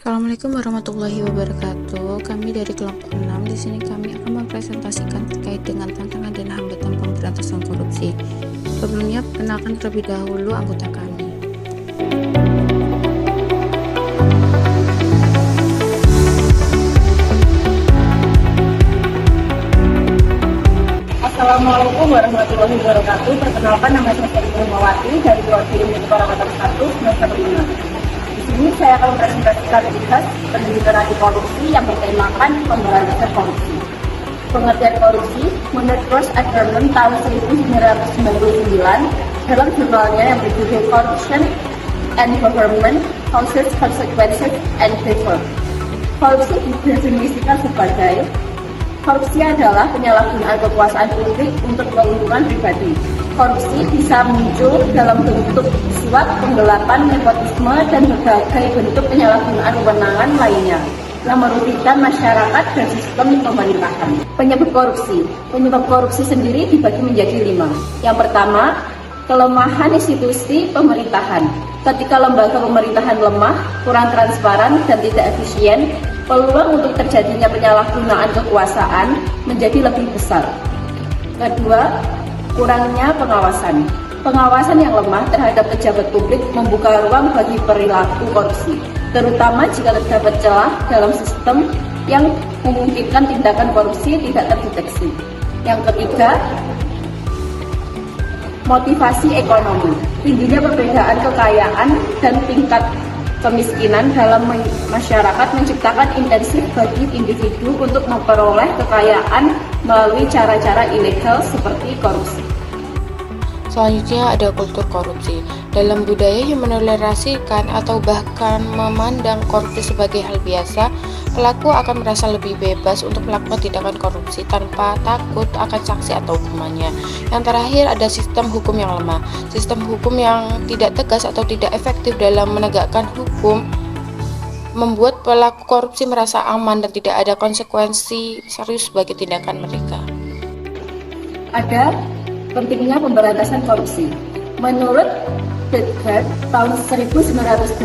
Assalamualaikum warahmatullahi wabarakatuh. Kami dari kelompok 6 di sini kami akan mempresentasikan terkait dengan tantangan dan hambatan pemberantasan korupsi. Sebelumnya, perkenalkan terlebih dahulu anggota kami. Assalamualaikum warahmatullahi wabarakatuh. Perkenalkan, nama saya Sari Rumawati dari Prodi Ilmu Parameter 1 semester 5. Di sini saya akan mempresentasikan tugas pendidikan anti korupsi yang bertemakan pemberantasan korupsi. Pengertian korupsi menurut Cross Agreement tahun 1999 dalam jurnalnya yang berjudul Corruption and Government Causes, Consequences, and Reform. Korupsi didefinisikan sebagai korupsi adalah penyalahgunaan kekuasaan publik untuk keuntungan pribadi. Korupsi bisa muncul dalam bentuk suap, penggelapan, nepotisme, dan berbagai bentuk penyalahgunaan kewenangan lainnya yang merugikan masyarakat dan sistem pemerintahan. Penyebab korupsi sendiri dibagi menjadi 5. Yang pertama, kelemahan institusi pemerintahan. Ketika lembaga pemerintahan lemah, kurang transparan, dan tidak efisien, peluang untuk terjadinya penyalahgunaan kekuasaan menjadi lebih besar. Kedua, kurangnya pengawasan. Pengawasan yang lemah terhadap pejabat publik membuka ruang bagi perilaku korupsi, terutama jika terdapat celah dalam sistem yang memungkinkan tindakan korupsi tidak terdeteksi. Yang ketiga, motivasi ekonomi. Tingginya perbedaan kekayaan dan tingkat kemiskinan dalam masyarakat menciptakan intensif bagi individu untuk memperoleh kekayaan melalui cara-cara ilegal seperti korupsi. Selanjutnya ada kultur korupsi. Dalam budaya yang menolerasikan atau bahkan memandang korupsi sebagai hal biasa, pelaku akan merasa lebih bebas untuk melakukan tindakan korupsi tanpa takut akan sanksi atau hukumannya. Yang terakhir ada sistem hukum yang lemah. Sistem hukum yang tidak tegas atau tidak efektif dalam menegakkan hukum membuat pelaku korupsi merasa aman dan tidak ada konsekuensi serius bagi tindakan mereka. Ada pentingnya pemberantasan korupsi. Menurut Bedford tahun 1988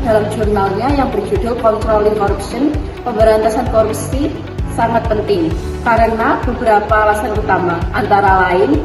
dalam jurnalnya yang berjudul Controlling Corruption, pemberantasan korupsi sangat penting karena beberapa alasan utama, antara lain: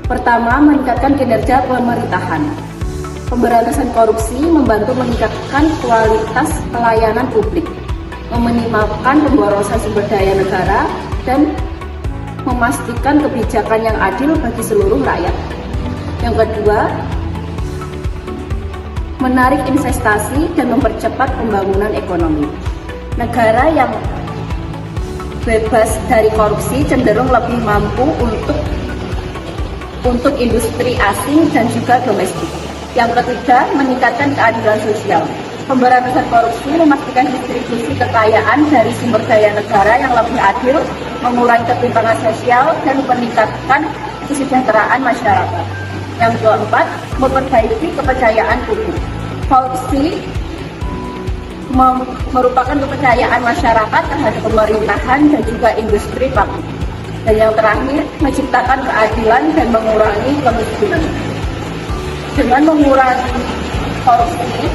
pertama, meningkatkan kinerja pemerintahan. Pemberantasan korupsi membantu meningkatkan kualitas pelayanan publik, meminimalkan pemborosan sumber daya negara, dan memastikan kebijakan yang adil bagi seluruh rakyat. Yang kedua, menarik investasi dan mempercepat pembangunan ekonomi. Negara yang bebas dari korupsi cenderung lebih mampu untuk industri asing dan juga domestik. Yang ketiga, meningkatkan keadilan sosial. Pemberantasan korupsi memastikan distribusi kekayaan dari sumber daya negara yang lebih adil, mengurangi ketimpangan sosial, dan meningkatkan kesejahteraan masyarakat. Yang keempat, memperbaiki kepercayaan publik. Korupsi merupakan kepercayaan masyarakat terhadap pemerintahan dan juga industri publik. Dan yang terakhir, menciptakan keadilan dan mengurangi kemiskinan. Dengan mengurangi korupsi,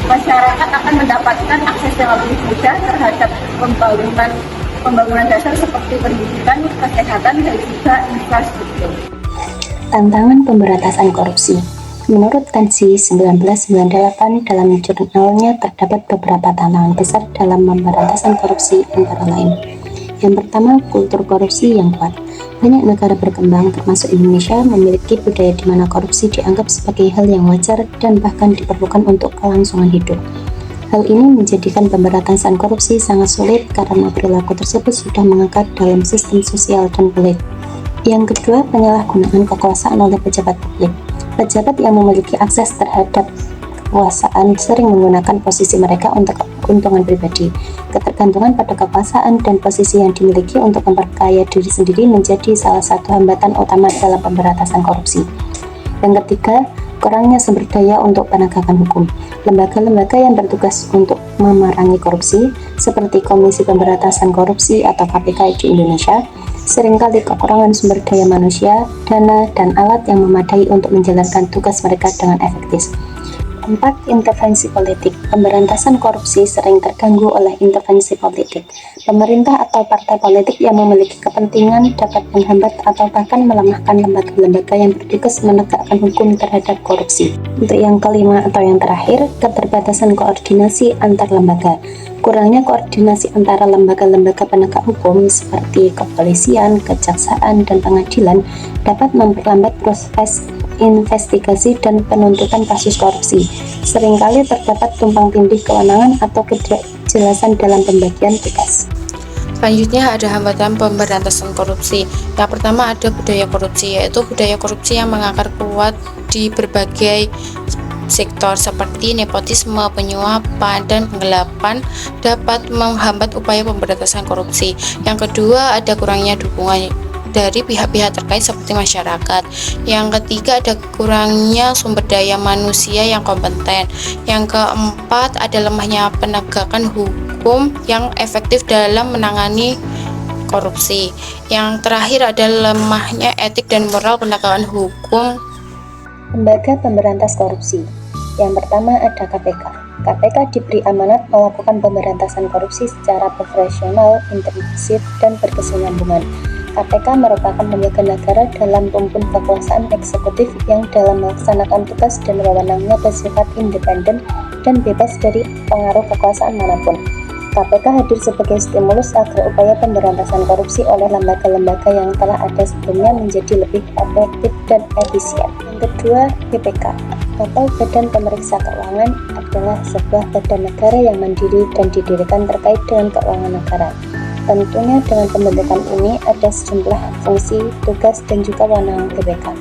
masyarakat akan mendapatkan akses yang lebih mudah terhadap pembangunan dasar seperti pendidikan, kesehatan, dan juga infrastruktur. Tantangan pemberantasan korupsi. Menurut Tensi 1998 dalam jurnalnya terdapat beberapa tantangan besar dalam pemberantasan korupsi, antara lain: yang pertama, kultur korupsi yang kuat. Banyak negara berkembang, termasuk Indonesia, memiliki budaya di mana korupsi dianggap sebagai hal yang wajar dan bahkan diperlukan untuk kelangsungan hidup. Hal ini menjadikan pemberantasan korupsi sangat sulit karena perilaku tersebut sudah mengakar dalam sistem sosial dan politik. Yang kedua, penyalahgunaan kekuasaan oleh pejabat publik. Pejabat yang memiliki akses terhadap kekuasaan sering menggunakan posisi mereka untuk keuntungan pribadi. Ketergantungan pada kekuasaan dan posisi yang dimiliki untuk memperkaya diri sendiri menjadi salah satu hambatan utama dalam pemberantasan korupsi. Yang ketiga, kurangnya sumber daya untuk penegakan hukum. Lembaga-lembaga yang bertugas untuk memerangi korupsi, seperti Komisi Pemberantasan Korupsi atau KPK di Indonesia, seringkali kekurangan sumber daya manusia, dana, dan alat yang memadai untuk menjalankan tugas mereka dengan efektif. keempat, intervensi politik. Pemberantasan korupsi sering terganggu oleh intervensi politik. Pemerintah atau partai politik yang memiliki kepentingan dapat menghambat atau bahkan melemahkan lembaga-lembaga yang bertugas menegakkan hukum terhadap korupsi. Untuk yang kelima atau yang terakhir, keterbatasan koordinasi antar lembaga. Kurangnya koordinasi antara lembaga-lembaga penegak hukum seperti kepolisian, kejaksaan, dan pengadilan dapat memperlambat proses investigasi dan penuntutan kasus korupsi. Seringkali terdapat tumpang tindih kewenangan atau ketidakjelasan dalam pembagian tugas. Selanjutnya ada hambatan pemberantasan korupsi. Yang pertama ada budaya korupsi, yaitu budaya korupsi yang mengakar kuat di berbagai sektor seperti nepotisme, penyuapan, dan penggelapan dapat menghambat upaya pemberantasan korupsi. Yang kedua ada kurangnya dukungan dari pihak-pihak terkait seperti masyarakat. Yang ketiga ada kurangnya sumber daya manusia yang kompeten. Yang keempat ada lemahnya penegakan hukum yang efektif dalam menangani korupsi. Yang terakhir ada lemahnya etik dan moral penegakan hukum. Lembaga pemberantas korupsi. Yang pertama ada KPK. KPK diberi amanat melakukan pemberantasan korupsi secara profesional, intensif, dan berkesinambungan. KPK merupakan lembaga negara dalam rumpun kekuasaan eksekutif yang dalam melaksanakan tugas dan wewenangnya bersifat independen dan bebas dari pengaruh kekuasaan manapun. KPK hadir sebagai stimulus agar upaya pemberantasan korupsi oleh lembaga-lembaga yang telah ada sebelumnya menjadi lebih efektif dan efisien. Yang kedua, BPK atau Badan Pemeriksa Keuangan adalah sebuah badan negara yang mandiri dan didirikan terkait dengan keuangan negara. Tentunya dengan pembentukan ini ada sejumlah fungsi, tugas, dan juga wewenang BPK.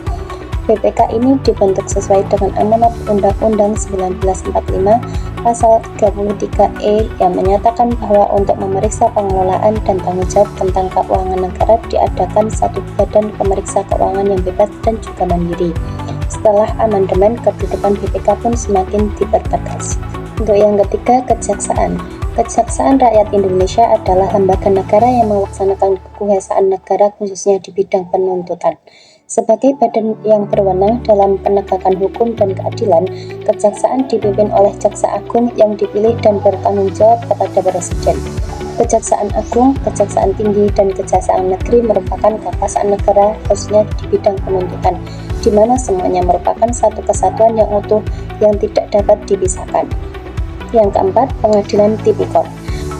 BPK ini dibentuk sesuai dengan amanat Undang-Undang 1945 Pasal 33E yang menyatakan bahwa untuk memeriksa pengelolaan dan tanggung jawab tentang keuangan negara diadakan satu badan pemeriksa keuangan yang bebas dan juga mandiri. Setelah amandemen, kedudukan BPK pun semakin dipertegas. Untuk yang ketiga, Kejaksaan. Kejaksaan Rakyat Indonesia adalah lembaga negara yang melaksanakan kekuasaan negara khususnya di bidang penuntutan. Sebagai badan yang berwenang dalam penegakan hukum dan keadilan, Kejaksaan dipimpin oleh Jaksa Agung yang dipilih dan bertanggung jawab kepada Presiden. Kejaksaan Agung, Kejaksaan Tinggi, dan Kejaksaan Negeri merupakan kekuasaan negara khususnya di bidang penuntutan, di mana semuanya merupakan satu kesatuan yang utuh yang tidak dapat dipisahkan. Yang keempat, Pengadilan Tipikor.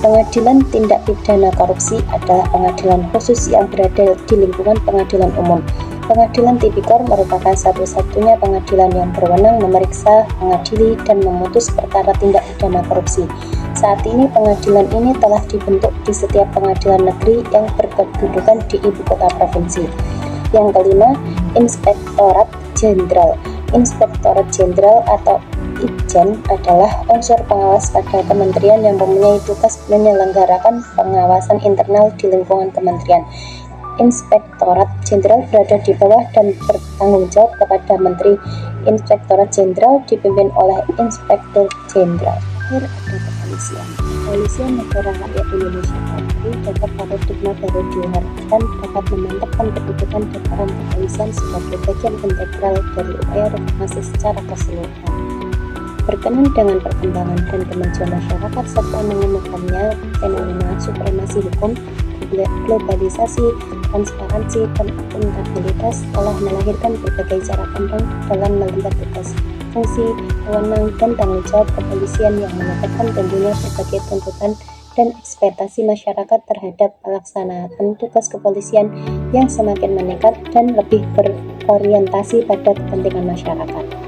Pengadilan Tindak Pidana Korupsi adalah pengadilan khusus yang berada di lingkungan pengadilan umum. Pengadilan Tipikor merupakan satu-satunya pengadilan yang berwenang memeriksa, mengadili, dan memutus perkara tindak pidana korupsi. Saat ini pengadilan ini telah dibentuk di setiap pengadilan negeri yang berkedudukan di ibu kota provinsi. Yang kelima, Inspektorat Jenderal. Inspektorat Jenderal atau Itjen adalah unsur pengawas pada kementerian yang mempunyai tugas menyelenggarakan pengawasan internal di lingkungan kementerian. Inspektorat Jenderal berada di bawah dan bertanggung jawab kepada Menteri. Inspektorat Jenderal dipimpin oleh Inspektur Jenderal. Akhir ada kepolisian. Kepolisian Negara Rakyat Indonesia Polri dapat paradigma baru diharapkan dapat memantapkan kedudukan dan peran kepolisian sebagai bagian integral dari upaya reformasi secara keseluruhan. Berkenan dengan perkembangan dan kemajuan masyarakat serta mengemukakannya fenomena supremasi hukum, globalisasi, transparansi, dan akuntabilitas telah melahirkan berbagai cara pandang dalam melihat tugas, fungsi, wewenang, dan tanggung jawab kepolisian yang menyatakan tentunya berbagai tuntutan dan ekspektasi masyarakat terhadap pelaksanaan tugas kepolisian yang semakin meningkat dan lebih berorientasi pada kepentingan masyarakat.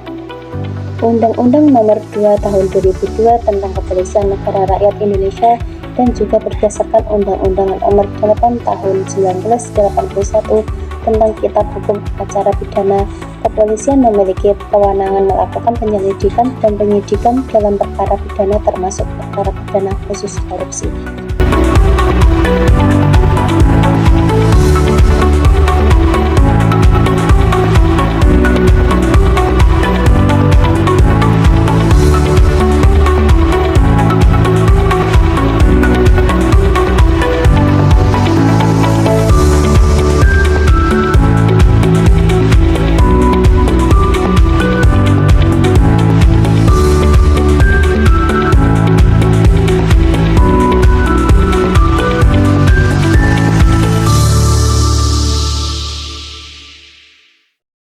Undang-Undang Nomor 2 Tahun 2002 tentang Kepolisian Negara Rakyat Indonesia dan juga berdasarkan Undang-Undang Nomor 8 Tahun 1981 tentang Kitab Hukum Acara Pidana, kepolisian memiliki kewenangan melakukan penyelidikan dan penyidikan dalam perkara pidana termasuk perkara pidana khusus korupsi.